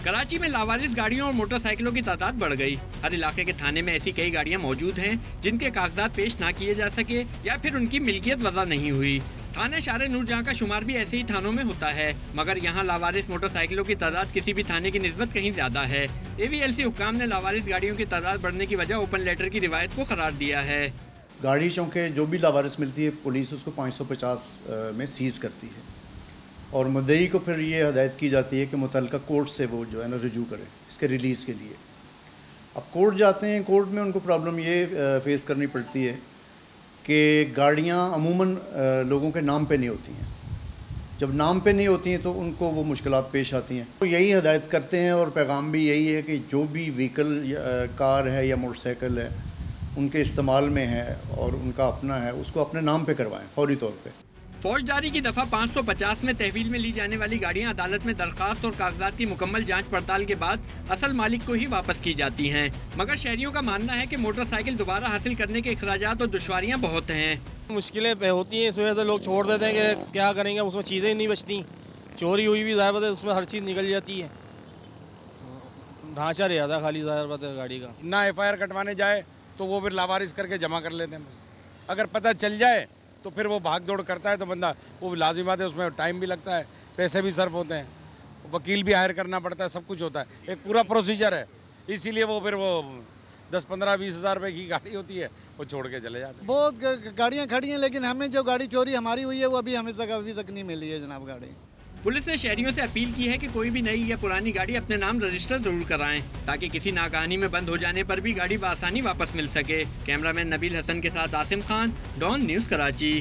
कराची में लावारिस गाड़ियों और मोटरसाइकिलों की तादाद बढ़ गई। हर इलाके के थाने में ऐसी कई गाड़ियां मौजूद हैं जिनके कागजात पेश ना किए जा सके या फिर उनकी मिल्कियत वज़ा नहीं हुई। थाने शारे नूरजहां का शुमार भी ऐसे ही थानों में होता है, मगर यहाँ लावारिस मोटरसाइकिलों की तादाद किसी भी थाने की निस्बत कहीं ज्यादा है। AVLC हुक्काम ने लावारिस गाड़ियों की तादाद बढ़ने की वजह ओपन लेटर की रिवायत को करार दिया है। गाड़ी चौंके जो भी लावारिस मिलती है पुलिस उसको 550 में सीज़ करती है और मुद्दई को फिर ये हदायत की जाती है कि मुतल्लिका कोर्ट से वो जो है ना रुजू करें इसके रिलीज़ के लिए। अब कोर्ट जाते हैं, कोर्ट में उनको प्रॉब्लम ये फेस करनी पड़ती है कि गाड़ियाँ अमूमन लोगों के नाम पे नहीं होती हैं। जब नाम पे नहीं होती हैं तो उनको वो मुश्किलात पेश आती हैं। तो यही हदायत करते हैं और पैगाम भी यही है कि जो भी व्हीकल कार है या मोटरसाइकिल है उनके इस्तेमाल में है और उनका अपना है उसको अपने नाम पे करवाएं फौरी तौर पे। फौजदारी की दफ़ा 550 में तहवील में ली जाने वाली गाड़ियां अदालत में दरखास्त और कागजात की मुकम्मल जांच पड़ताल के बाद असल मालिक को ही वापस की जाती हैं। मगर शहरियों का मानना है कि मोटरसाइकिल दोबारा हासिल करने के अखराजात और दुश्वारियां बहुत हैं। मुश्किलें होती हैं, इस वजह से लोग छोड़ देते हैं कि क्या करेंगे, उसमें चीज़ें ही नहीं बचती। चोरी हुई भी ज़ाहिर बात है उसमें हर चीज़ निकल जाती है, ढांचा रह जाता खाली ज़ाहिर बात है गाड़ी का। ना FIR कटवाने जाए तो वो फिर लावारिस करके जमा कर लेते हैं। अगर पता चल जाए तो फिर वो भाग दौड़ करता है तो बंदा वो लाजिमात है, उसमें टाइम भी लगता है, पैसे भी सर्फ होते हैं, वकील भी हायर करना पड़ता है, सब कुछ होता है, एक पूरा प्रोसीजर है। इसीलिए वो फिर वो 10-15-20 हज़ार रुपये की गाड़ी होती है वो छोड़ के चले जाते हैं। बहुत गाड़ियाँ खड़ी हैं लेकिन हमें जो गाड़ी चोरी हमारी हुई है वो अभी तक नहीं मिली है जनाब गाड़ी। पुलिस ने शहरियों से अपील की है कि कोई भी नई या पुरानी गाड़ी अपने नाम रजिस्टर जरूर कराएं ताकि किसी नाकानी में बंद हो जाने पर भी गाड़ी बआसानी वापस मिल सके। कैमरामैन नबील हसन के साथ आसिम खान, डॉन न्यूज़, कराची।